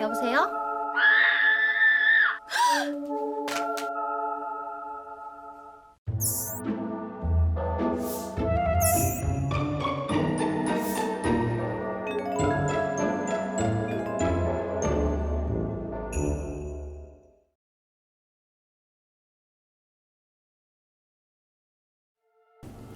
여보세요?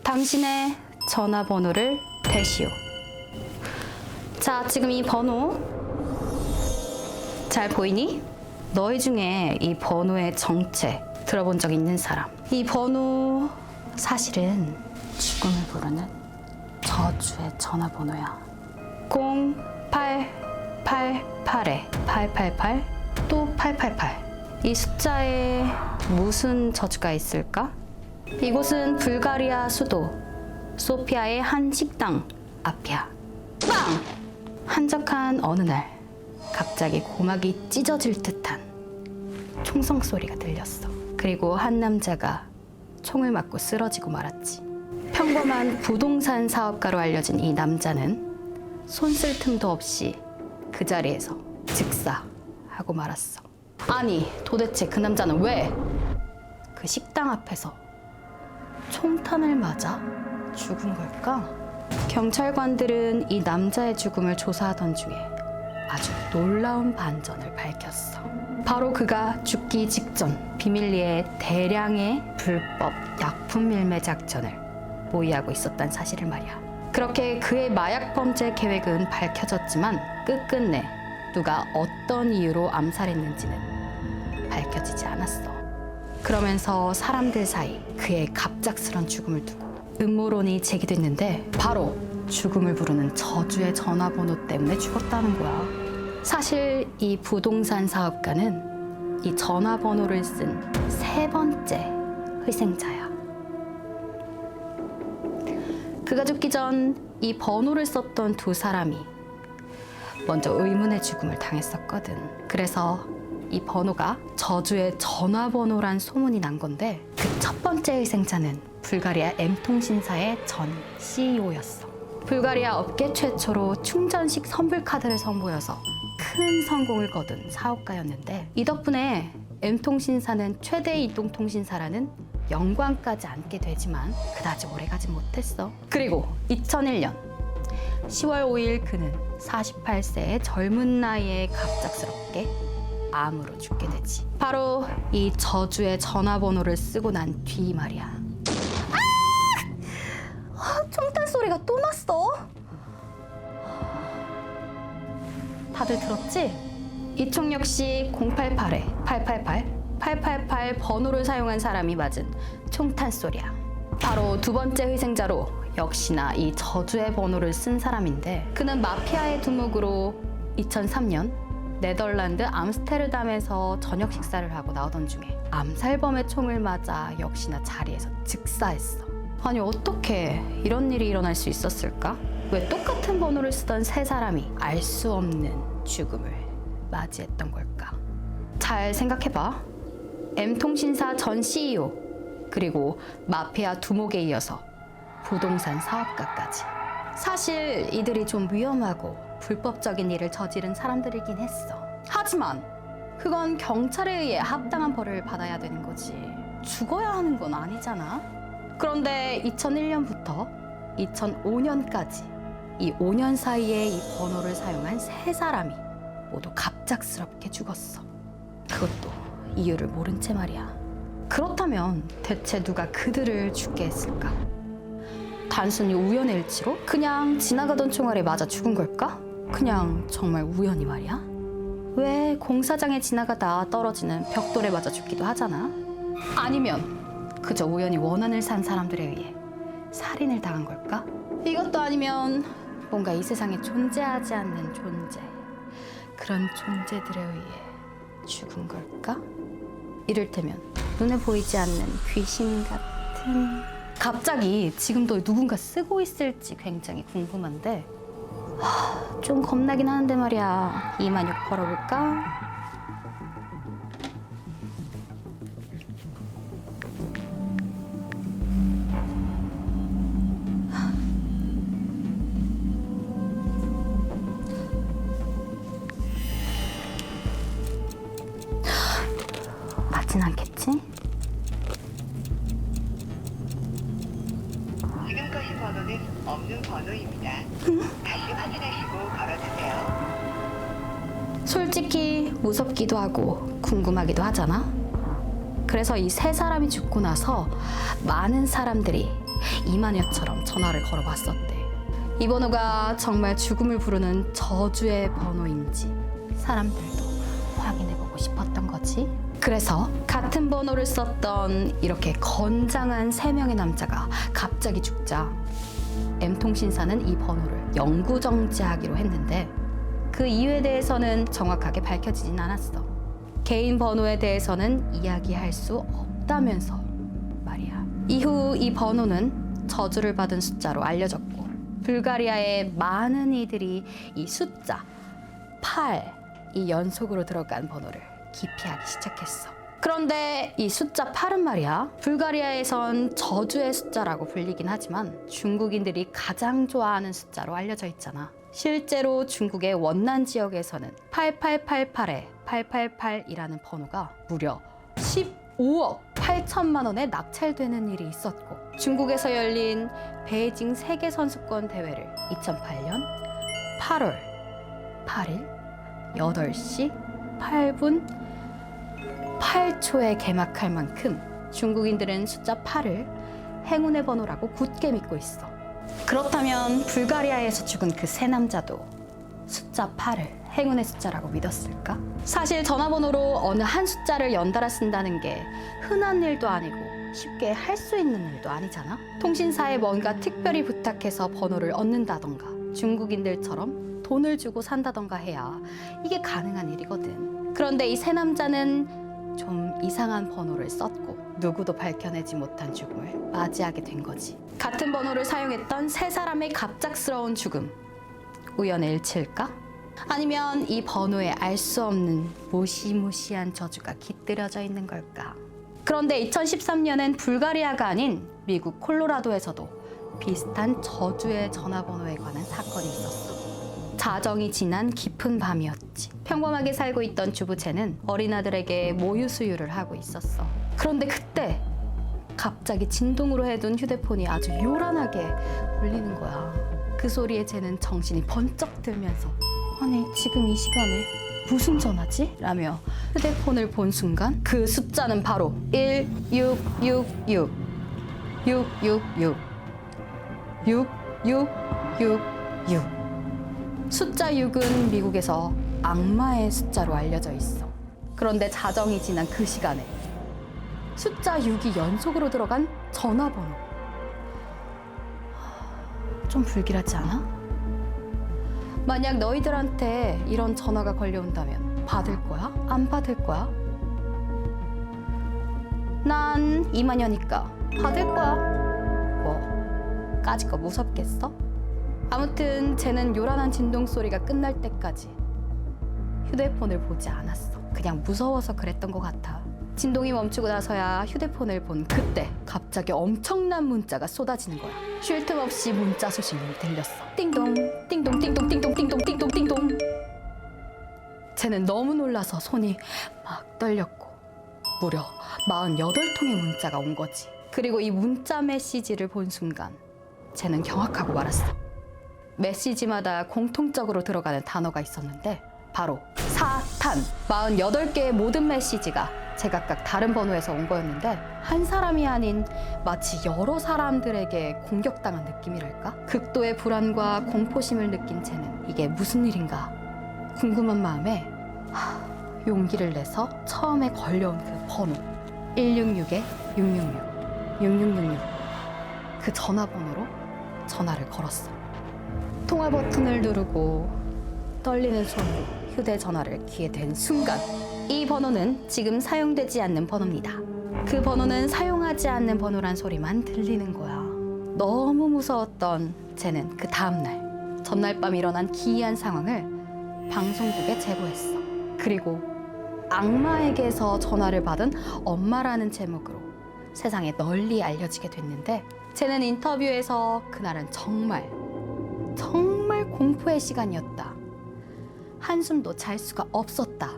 당신의 전화번호를 대시오. 자, 지금 이 번호 잘 보이니? 너희 중에 이 번호의 정체 들어본 적 있는 사람? 이 번호 사실은 죽음을 부르는 저주의 전화번호야. 0888에 888 또 888. 이 숫자에 무슨 저주가 있을까? 이곳은 불가리아 수도 소피아의 한 식당 앞이야. 빵! 한적한 어느 날 갑자기 고막이 찢어질 듯한 총성 소리가 들렸어. 그리고 한 남자가 총을 맞고 쓰러지고 말았지. 평범한 부동산 사업가로 알려진 이 남자는 손 쓸 틈도 없이 그 자리에서 즉사하고 말았어. 아니, 도대체 그 남자는 왜 그 식당 앞에서 총탄을 맞아 죽은 걸까? 경찰관들은 이 남자의 죽음을 조사하던 중에 아주 놀라운 반전을 밝혔어. 바로 그가 죽기 직전 비밀리에 대량의 불법 약품 밀매 작전을 모의하고 있었다는 사실을 말이야. 그렇게 그의 마약 범죄 계획은 밝혀졌지만 끝끝내 누가 어떤 이유로 암살했는지는 밝혀지지 않았어. 그러면서 사람들 사이 그의 갑작스런 죽음을 두고 음모론이 제기됐는데 바로 죽음을 부르는 저주의 전화번호 때문에 죽었다는 거야. 사실 이 부동산 사업가는 이 전화번호를 쓴 세 번째 희생자야. 그가 죽기 전 이 번호를 썼던 두 사람이 먼저 의문의 죽음을 당했었거든. 그래서 이 번호가 저주의 전화번호란 소문이 난 건데 그 첫 번째 희생자는 불가리아 M통신사의 전 CEO였어. 불가리아 업계 최초로 충전식 선불카드를 선보여서 큰 성공을 거둔 사업가였는데 이 덕분에 M통신사는 최대 이동통신사라는 영광까지 안게 되지만 그다지 오래가지 못했어. 그리고 2001년 10월 5일 그는 48세의 젊은 나이에 갑작스럽게 암으로 죽게 되지. 바로 이 저주의 전화번호를 쓰고 난 뒤 말이야. 총탄 소리가 또 났어. 다들 들었지? 이 총 역시 088에 888, 888 번호를 사용한 사람이 맞은 총탄 소리야. 바로 두 번째 희생자로 역시나 이 저주의 번호를 쓴 사람인데 그는 마피아의 두목으로 2003년 네덜란드 암스테르담에서 저녁 식사를 하고 나오던 중에 암살범의 총을 맞아 역시나 자리에서 즉사했어. 아니, 어떻게 이런 일이 일어날 수 있었을까? 왜 똑같은 번호를 쓰던 세 사람이 알 수 없는 죽음을 맞이했던 걸까? 잘 생각해봐. M통신사 전 CEO 그리고 마피아 두목에 이어서 부동산 사업가까지. 사실 이들이 좀 위험하고 불법적인 일을 저지른 사람들이긴 했어. 하지만 그건 경찰에 의해 합당한 벌을 받아야 되는 거지. 죽어야 하는 건 아니잖아. 그런데 2001년부터 2005년까지 이 5년 사이에 이 번호를 사용한 세 사람이 모두 갑작스럽게 죽었어. 그것도 이유를 모른 채 말이야. 그렇다면 대체 누가 그들을 죽게 했을까? 단순히 우연의 일치로? 그냥 지나가던 총알에 맞아 죽은 걸까? 그냥 정말 우연히 말이야? 왜 공사장에 지나가다 떨어지는 벽돌에 맞아 죽기도 하잖아? 아니면 그저 우연히 원한을 산 사람들에 의해 살인을 당한 걸까? 이것도 아니면 뭔가 이 세상에 존재하지 않는 존재, 그런 존재들에 의해 죽은 걸까? 이를테면 눈에 보이지 않는 귀신 같은... 갑자기 지금도 누군가 쓰고 있을지 굉장히 궁금한데 좀 겁나긴 하는데 말이야. 26,000 걸어볼까? 그러진 않겠지? 지금 거신 번호는 없는 번호입니다. 다시 확인하시고 걸어주세요. 솔직히 무섭기도 하고 궁금하기도 하잖아. 그래서 이 세 사람이 죽고 나서 많은 사람들이 이마녀처럼 전화를 걸어봤었대. 이 번호가 정말 죽음을 부르는 저주의 번호인지 사람들도 확인해보고 싶었던 거지. 그래서 같은 번호를 썼던 이렇게 건장한 세 명의 남자가 갑자기 죽자 M통신사는 이 번호를 영구정지하기로 했는데 그 이유에 대해서는 정확하게 밝혀지진 않았어. 개인 번호에 대해서는 이야기할 수 없다면서 말이야. 이후 이 번호는 저주를 받은 숫자로 알려졌고 불가리아의 많은 이들이 이 숫자 8이 연속으로 들어간 번호를 기피하기 시작했어. 그런데 이 숫자 8은 말이야, 불가리아에선 저주의 숫자라고 불리긴 하지만 중국인들이 가장 좋아하는 숫자로 알려져 있잖아. 실제로 중국의 원난 지역에서는 8888에 888이라는 번호가 무려 15억 8천만 원에 낙찰되는 일이 있었고, 중국에서 열린 베이징 세계선수권 대회를 2008년 8월 8일 8시 8분 8초에 개막할 만큼 중국인들은 숫자 8을 행운의 번호라고 굳게 믿고 있어. 그렇다면 불가리아에서 죽은 그 세 남자도 숫자 8을 행운의 숫자라고 믿었을까? 사실 전화번호로 어느 한 숫자를 연달아 쓴다는 게 흔한 일도 아니고 쉽게 할 수 있는 일도 아니잖아. 통신사에 뭔가 특별히 부탁해서 번호를 얻는다던가 중국인들처럼 돈을 주고 산다던가 해야 이게 가능한 일이거든. 그런데 이 세 남자는 좀 이상한 번호를 썼고 누구도 밝혀내지 못한 죽음을 맞이하게 된 거지. 같은 번호를 사용했던 세 사람의 갑작스러운 죽음, 우연의 일치일까? 아니면 이 번호에 알 수 없는 무시무시한 저주가 깃들여져 있는 걸까? 그런데 2013년엔 불가리아가 아닌 미국 콜로라도에서도 비슷한 저주의 전화번호에 관한 사건이 있었어. 자정이 지난 깊은 밤이었지. 평범하게 살고 있던 주부채는 어린아들에게 모유 수유를 하고 있었어. 그런데 그때 갑자기 진동으로 해둔 휴대폰이 아주 요란하게 울리는 거야. 그 소리에 쟤는 정신이 번쩍 들면서 아니 지금 이 시간에 무슨 전화지? 라며 휴대폰을 본 순간 그 숫자는 바로 1666 666 6666 숫자 6은 미국에서 악마의 숫자로 알려져 있어. 그런데 자정이 지난 그 시간에 숫자 6이 연속으로 들어간 전화번호. 좀 불길하지 않아? 만약 너희들한테 이런 전화가 걸려온다면 받을 거야? 안 받을 거야? 난 이마녀니까 받을 거야. 뭐, 까짓 거 무섭겠어? 아무튼 쟤는 요란한 진동 소리가 끝날 때까지 휴대폰을 보지 않았어. 그냥 무서워서 그랬던 것 같아. 진동이 멈추고 나서야 휴대폰을 본 그때 갑자기 엄청난 문자가 쏟아지는 거야. 쉴 틈 없이 문자 소식이 들렸어. 띵동 띵동 띵동 띵동 띵동 띵동 띵동. 쟤는 너무 놀라서 손이 막 떨렸고 무려 48통의 문자가 온 거지. 그리고 이 문자 메시지를 본 순간 쟤는 경악하고 말았어. 메시지마다 공통적으로 들어가는 단어가 있었는데 바로 사탄. 48개의 모든 메시지가 제각각 다른 번호에서 온 거였는데 한 사람이 아닌 마치 여러 사람들에게 공격당한 느낌이랄까? 극도의 불안과 공포심을 느낀 쟤는 이게 무슨 일인가 궁금한 마음에 용기를 내서 처음에 걸려온 그 번호 166에 666 6666 그 전화번호로 전화를 걸었어. 통화 버튼을 누르고 떨리는 손으로 휴대전화를 귀에 댄 순간 이 번호는 지금 사용되지 않는 번호입니다. 그 번호는 사용하지 않는 번호란 소리만 들리는 거야. 너무 무서웠던 쟤는 그 다음날 전날 밤 일어난 기이한 상황을 방송국에 제보했어. 그리고 악마에게서 전화를 받은 엄마라는 제목으로 세상에 널리 알려지게 됐는데 쟤는 인터뷰에서 그날은 정말 공포의 시간이었다. 한숨도 잘 수가 없었다.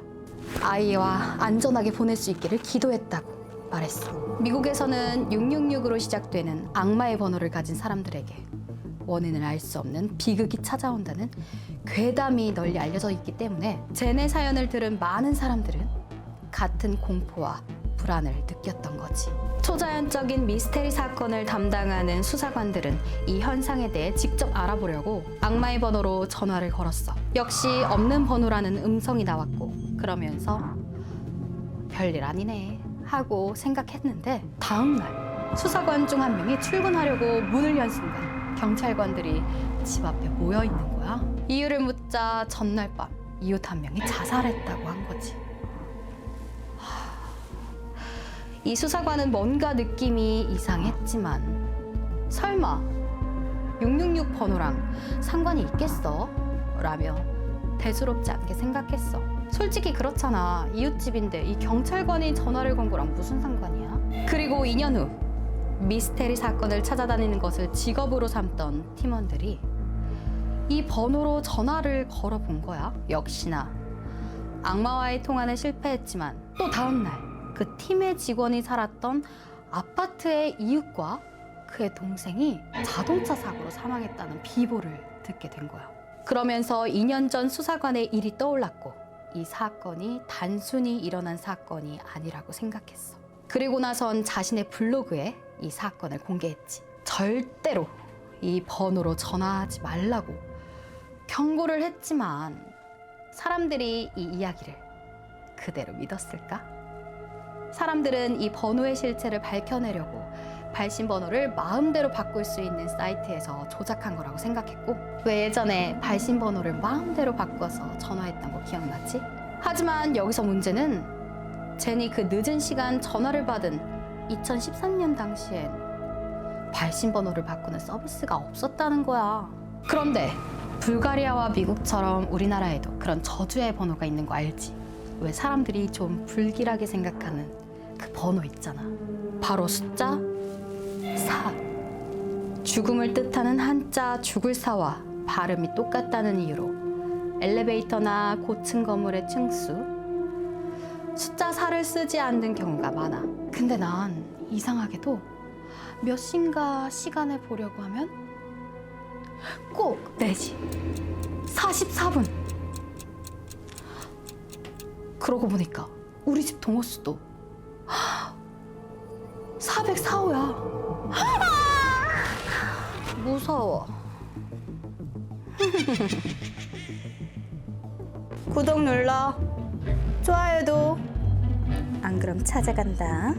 아이와 안전하게 보낼 수 있기를 기도했다고 말했어. 미국에서는 666으로 시작되는 악마의 번호를 가진 사람들에게 원인을 알 수 없는 비극이 찾아온다는 괴담이 널리 알려져 있기 때문에 제네 사연을 들은 많은 사람들은 같은 공포와 불안을 느꼈던 거지. 초자연적인 미스테리 사건을 담당하는 수사관들은 이 현상에 대해 직접 알아보려고 악마의 번호로 전화를 걸었어. 역시 없는 번호라는 음성이 나왔고, 그러면서 별일 아니네 하고 생각했는데, 다음 날 수사관 중 한 명이 출근하려고 문을 연 순간 경찰관들이 집 앞에 모여 있는 거야. 이유를 묻자 전날 밤 이웃 한 명이 자살했다고 한 거지. 이 수사관은 뭔가 느낌이 이상했지만 설마 666 번호랑 상관이 있겠어? 라며 대수롭지 않게 생각했어. 솔직히 그렇잖아. 이웃집인데 이 경찰관이 전화를 건 거랑 무슨 상관이야? 그리고 2년 후 미스테리 사건을 찾아다니는 것을 직업으로 삼던 팀원들이 이 번호로 전화를 걸어본 거야. 역시나 악마와의 통화는 실패했지만 또 다음 날 그 팀의 직원이 살았던 아파트의 이웃과 그의 동생이 자동차 사고로 사망했다는 비보를 듣게 된 거야. 그러면서 2년 전 수사관의 일이 떠올랐고 이 사건이 단순히 일어난 사건이 아니라고 생각했어. 그리고 나선 자신의 블로그에 이 사건을 공개했지. 절대로 이 번호로 전화하지 말라고 경고를 했지만 사람들이 이 이야기를 그대로 믿었을까? 사람들은 이 번호의 실체를 밝혀내려고 발신 번호를 마음대로 바꿀 수 있는 사이트에서 조작한 거라고 생각했고, 왜 예전에 발신 번호를 마음대로 바꿔서 전화했던 거 기억나지? 하지만 여기서 문제는 제니 그 늦은 시간 전화를 받은 2013년 당시엔 발신 번호를 바꾸는 서비스가 없었다는 거야. 그런데 불가리아와 미국처럼 우리나라에도 그런 저주의 번호가 있는 거 알지? 왜 사람들이 좀 불길하게 생각하는 그 번호 있잖아. 바로 숫자 4. 죽음을 뜻하는 한자 죽을 사와 발음이 똑같다는 이유로 엘리베이터나 고층 건물의 층수 숫자 4를 쓰지 않는 경우가 많아. 근데 난 이상하게도 몇 시인가 시간을 보려고 하면 꼭 4시 44분. 그러고 보니까 우리 집 동호수도 404호야. 무서워. 구독 눌러. 좋아요도. 안 그럼 찾아간다.